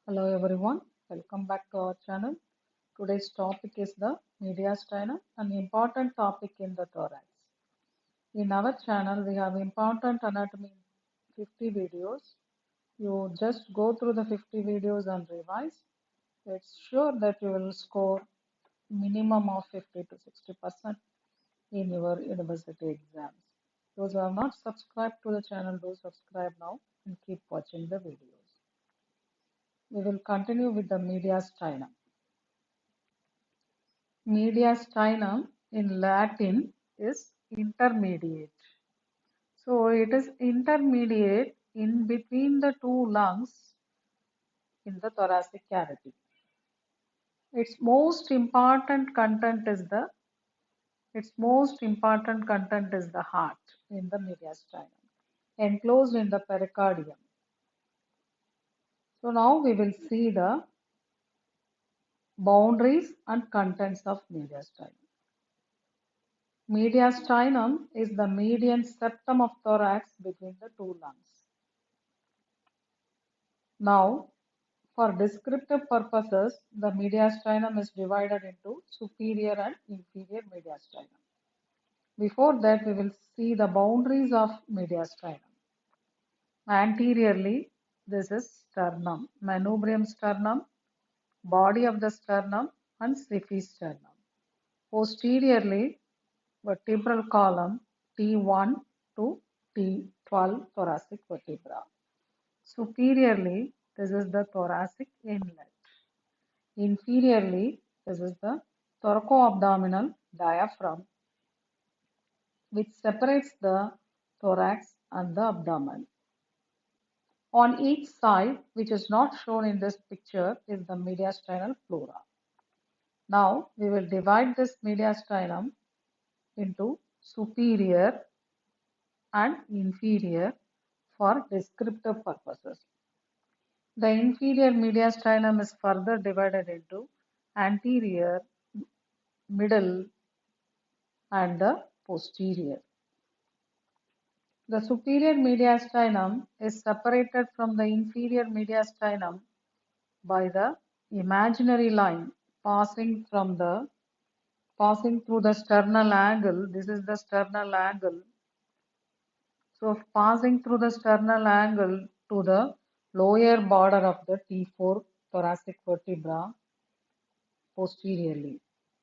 Hello everyone, welcome back to our channel. Today's topic is the mediastinum, an important topic in the thorax. In our channel, we have important anatomy 50 videos. You just go through the 50 videos and revise. It's sure that you will score minimum of 50 to 60% in your university exams. Those who have not subscribed to the channel, do subscribe now and keep watching the videos. We will continue with the mediastinum. Mediastinum in Latin is intermediate. So it is intermediate in between the two lungs in the thoracic cavity. Its most important content is the heart in the mediastinum, enclosed in the pericardium. So now we will see the boundaries and contents of mediastinum. Mediastinum is the median septum of thorax between the two lungs. Now, for descriptive purposes, the mediastinum is divided into superior and inferior mediastinum. Before that, we will see the boundaries of mediastinum. Anteriorly, this is sternum, manubrium sternum, body of the sternum, and symphysis sternum. Posteriorly, vertebral column T1 to T12 thoracic vertebra. Superiorly, this is the thoracic inlet. Inferiorly, this is the thoracoabdominal diaphragm, which separates the thorax and the abdomen. On each side, which is not shown in this picture, is the mediastinal pleura. Now, we will divide this mediastinum into superior and inferior for descriptive purposes. The inferior mediastinum is further divided into anterior, middle, and the posterior. The superior mediastinum is separated from the inferior mediastinum by the imaginary line passing through the sternal angle. This is the sternal angle. So passing through the sternal angle to the lower border of the T4 thoracic vertebra posteriorly.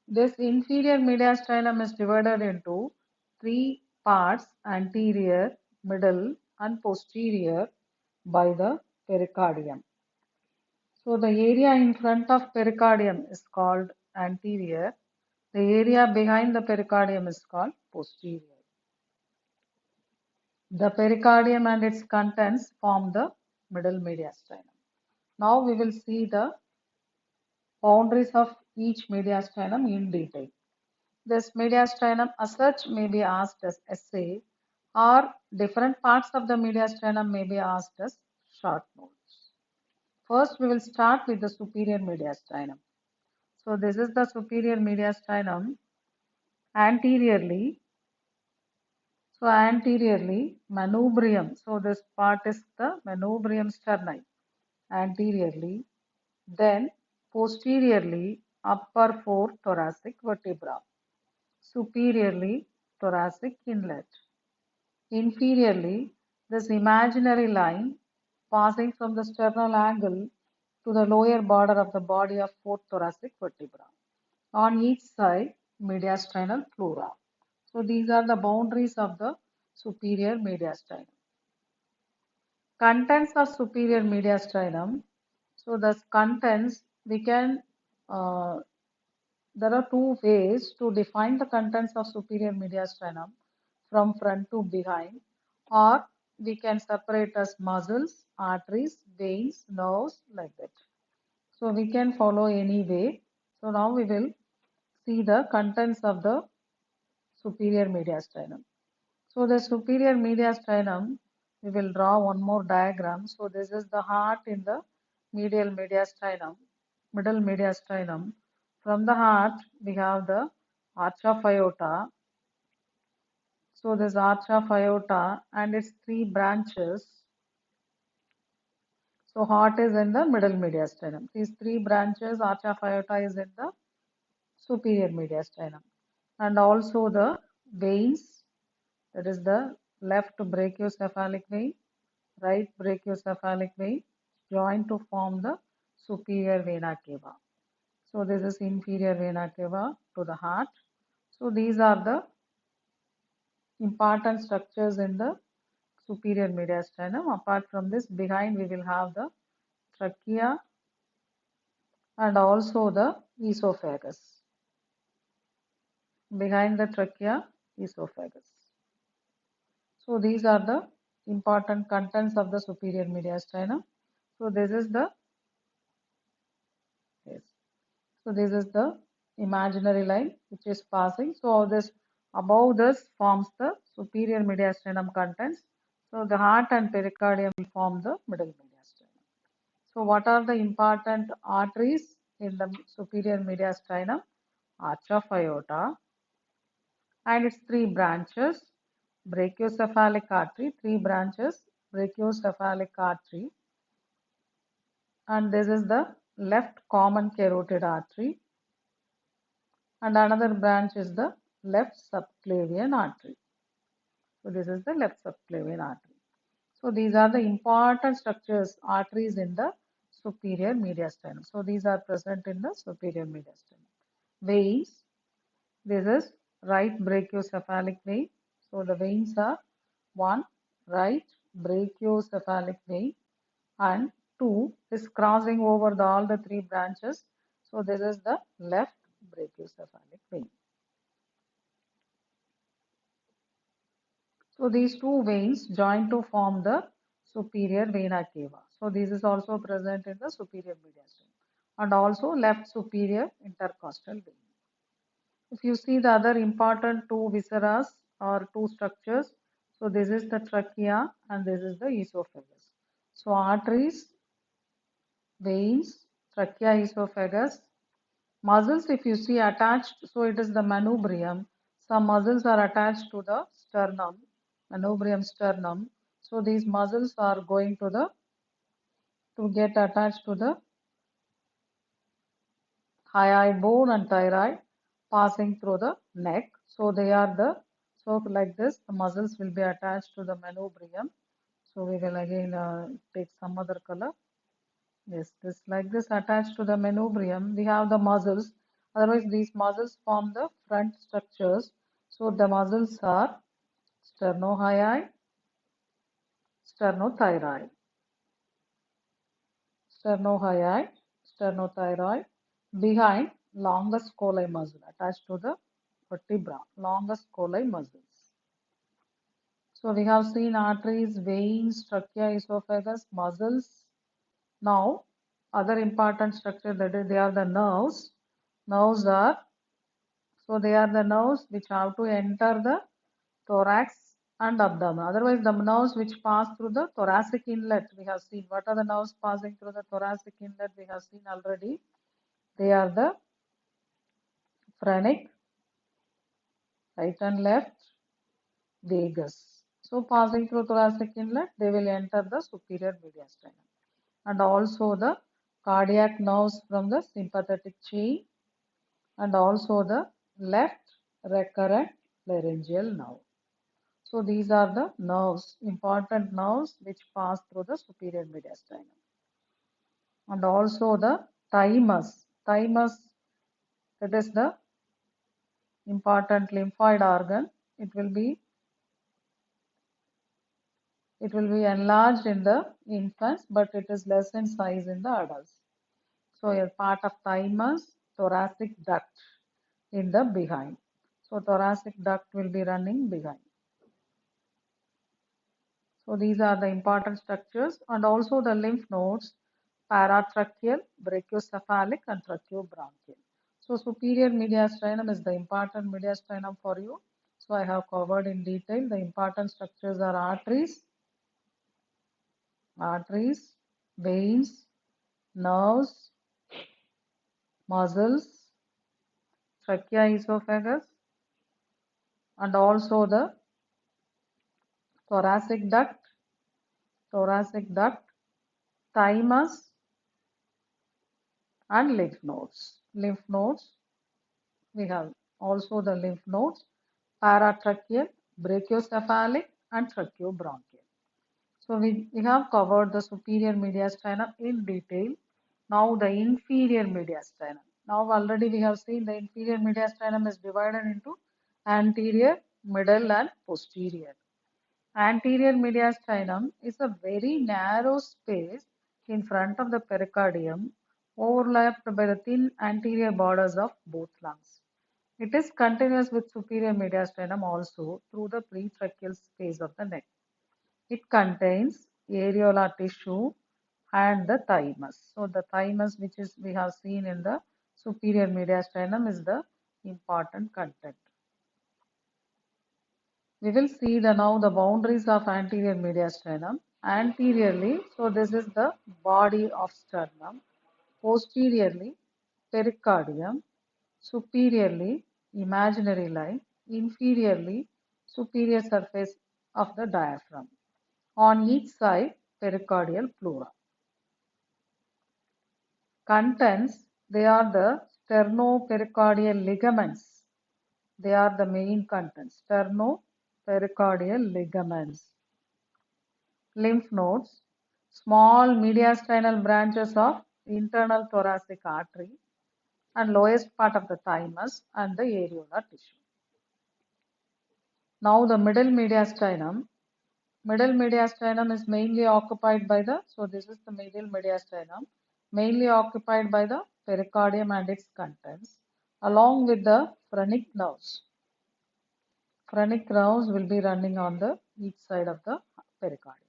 This inferior mediastinum is divided into three parts: anterior, middle, and posterior by the pericardium. So the area in front of pericardium is called anterior. The area behind the pericardium is called posterior. The pericardium and its contents form the middle mediastinum. Now we will see the boundaries of each mediastinum in detail. This mediastinum as such may be asked as essay, or different parts of the mediastinum may be asked as short notes. First, we will start with the superior mediastinum. So this is the superior mediastinum anteriorly. So anteriorly, manubrium. So this part is the manubrium sterni anteriorly. Then posteriorly, upper four thoracic vertebra. Superiorly, thoracic inlet. Inferiorly, this imaginary line passing from the sternal angle to the lower border of the body of fourth thoracic vertebra. On each side, mediastinal pleura. So these are the boundaries of the superior mediastinum. Contents of superior mediastinum. So the contents we can there are two ways to define the contents of superior mediastinum from front to behind, or we can separate as muscles, arteries, veins, nerves, like that. So we can follow any way. So now we will see the contents of the superior mediastinum. So the superior mediastinum, we will draw one more diagram. So this is the heart in the medial mediastinum, middle mediastinum. From the heart, we have the arch of aorta. So this arch of aorta and its three branches. So heart is in the middle mediastinum. These three branches, arch of aorta is in the superior mediastinum. And also the veins, that is the left brachiocephalic vein, right brachiocephalic vein, join to form the superior vena cava. So this is inferior vena cava to the heart. So these are the important structures in the superior mediastinum. Apart from this, behind we will have the trachea and also the esophagus. Behind the trachea, esophagus. So these are the important contents of the superior mediastinum. So this is the yes. So this is the imaginary line which is passing. So this above this forms the superior mediastinum contents. So the heart and pericardium will form the middle mediastinum. So what are the important arteries in the superior mediastinum? Arch of aorta and its three branches. Brachiocephalic artery, three branches, brachiocephalic artery, and this is the left common carotid artery, and another branch is the left subclavian artery. So this is the left subclavian artery. So these are the important structures, arteries in the superior mediastinum. So these are present in the superior mediastinum. Veins, this is right brachiocephalic vein. So the veins are one, right brachiocephalic vein, and two is crossing over all the three branches. So this is the left brachiocephalic vein. So these two veins join to form the superior vena cava. So this is also present in the superior mediastinum and also left superior intercostal vein. If you see the other important two visceras or two structures, so this is the trachea and this is the esophagus. So arteries, veins, trachea, esophagus, muscles if you see attached, so it is the manubrium. Some muscles are attached to the sternum, manubrium sternum. So these muscles are going to get attached to the hyoid bone and thyroid passing through the neck. So they are the, so like this, the muscles will be attached to the manubrium. So we will again take some other color. Yes, this like this attached to the manubrium. We have the muscles. Otherwise, these muscles form the front structures. So the muscles are sternohyoid, sternothyroid, sternohyoid, sternothyroid. Behind, longus colli muscle attached to the vertebra, longus colli muscles. So we have seen arteries, veins, trachea, esophagus, muscles. Now, other important structure that is they are the nerves. Nerves are, so they are the nerves which have to enter the thorax and abdomen. Otherwise, the nerves which pass through the thoracic inlet, we have seen. What are the nerves passing through the thoracic inlet? We have seen already. They are the phrenic, right and left, vagus. So passing through thoracic inlet, they will enter the superior mediastinum. And also the cardiac nerves from the sympathetic chain and also the left recurrent laryngeal nerve. So these are the nerves, important nerves which pass through the superior mediastinum. And also the thymus. Thymus, that is the important lymphoid organ. It will be enlarged in the infants, but it is less in size in the adults. So a part of thymus, thoracic duct in the behind. So thoracic duct will be running behind. So these are the important structures and also the lymph nodes, paratracheal, brachiocephalic and tracheobronchial. So superior mediastinum is the important mediastinum for you. So I have covered in detail. The important structures are arteries, veins, nerves, muscles, trachea, esophagus, and also the thoracic duct, thymus and lymph nodes. Lymph nodes, we have also the lymph nodes, paratracheal, brachiocephalic and tracheobronchial. So we have covered the superior mediastinum in detail. Now the inferior mediastinum. Now already we have seen the inferior mediastinum is divided into anterior, middle and posterior. Anterior mediastinum is a very narrow space in front of the pericardium overlapped by the thin anterior borders of both lungs. It is continuous with superior mediastinum also through the pretracheal space of the neck. It contains areolar tissue and the thymus. So the thymus which is we have seen in the superior mediastinum is the important content. We will see now the boundaries of anterior mediastinum. Anteriorly, so this is the body of sternum. Posteriorly, pericardium. Superiorly, imaginary line. Inferiorly, superior surface of the diaphragm. On each side, pericardial pleura. Contents, they are the sternopericardial ligaments. They are the main contents. Sternopericardial ligaments. Lymph nodes, small mediastinal branches of internal thoracic artery and lowest part of the thymus and the areolar tissue. Now the middle mediastinum. Middle mediastinum is mainly occupied by the, so this is the middle mediastinum, mainly occupied by the pericardium and its contents, along with the phrenic nerves. Phrenic nerves will be running on the each side of the pericardium.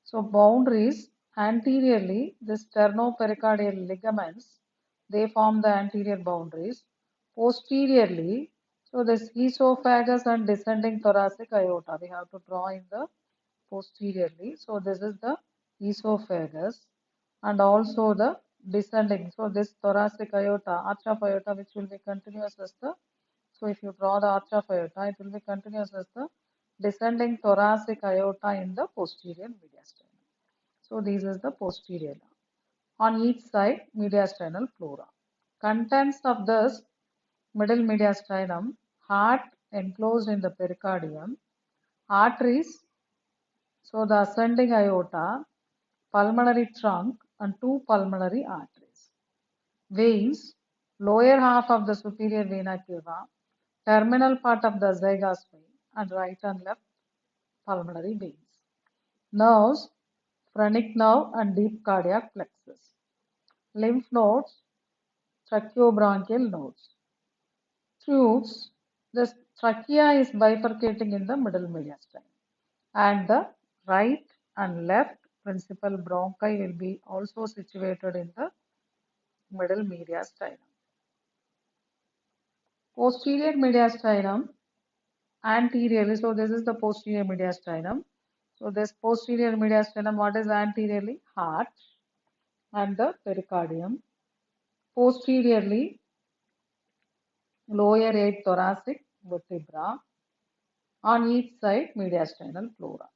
So boundaries, anteriorly, the sternopericardial ligaments, they form the anterior boundaries. Posteriorly, so this esophagus and descending thoracic aorta, we have to draw in the posteriorly. So this is the esophagus and also the descending. So this thoracic aorta, arch of aorta, which will be continuous as the, so if you draw the arch of aorta, it will be continuous as the descending thoracic aorta in the posterior mediastinum. So this is the posterior. On each side, mediastinal pleura. Contents of this middle mediastinum, heart enclosed in the pericardium, arteries, so the ascending aorta, pulmonary trunk and two pulmonary arteries. Veins, lower half of the superior vena cava, terminal part of the azygos vein and right and left pulmonary veins. Nerves, phrenic nerve and deep cardiac plexus. Lymph nodes, tracheobronchial nodes. Tubes, the trachea is bifurcating in the middle mediastinum and the right and left principal bronchi will be also situated in the middle mediastinum. Posterior mediastinum, anteriorly, so this is the posterior mediastinum. So this posterior mediastinum, what is anteriorly? Heart and the pericardium. Posteriorly, lower 8 thoracic vertebra. On each side, mediastinal pleura.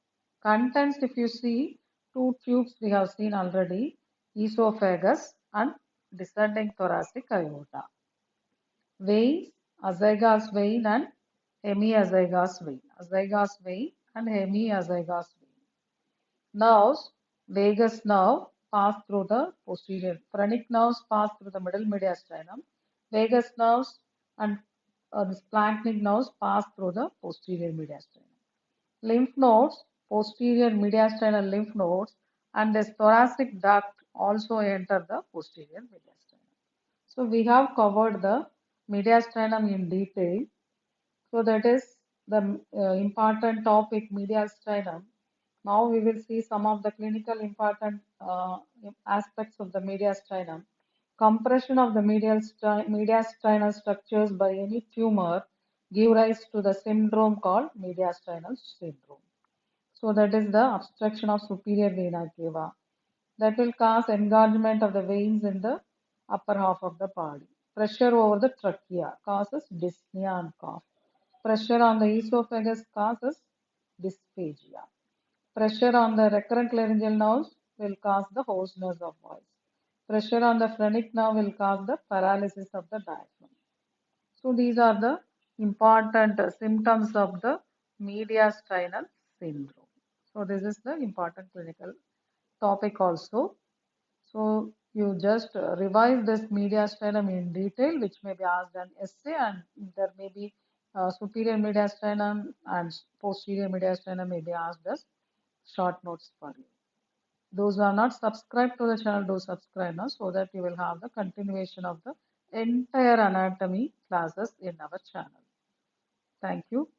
Contents, if you see, two tubes we have seen already, esophagus and descending thoracic aorta. Veins, azygos vein and hemiazygos vein. Azygos vein and hemiazygos vein. Nerves, vagus nerve pass through the posterior. Phrenic nerves pass through the middle mediastinum. Vagus nerves and the splanchnic nerves pass through the posterior mediastinum. Lymph nodes, posterior mediastinal lymph nodes, and this thoracic duct also enter the posterior mediastinum. So we have covered the mediastinum in detail. So that is the important topic, mediastinum. Now we will see some of the clinical important aspects of the mediastinum. Compression of the mediastinal structures by any tumor give rise to the syndrome called mediastinal syndrome. So that is the obstruction of superior vena cava. That will cause engorgement of the veins in the upper half of the body. Pressure over the trachea causes dyspnea and cough. Pressure on the esophagus causes dysphagia. Pressure on the recurrent laryngeal nerves will cause the hoarseness of voice. Pressure on the phrenic nerve will cause the paralysis of the diaphragm. So these are the important symptoms of the mediastinal syndrome. So this is the important clinical topic also. So you just revise this mediastinum in detail, which may be asked an essay, and there may be superior mediastinum and posterior mediastinum may be asked as short notes for you. Those who are not subscribed to the channel, do subscribe now so that you will have the continuation of the entire anatomy classes in our channel. Thank you.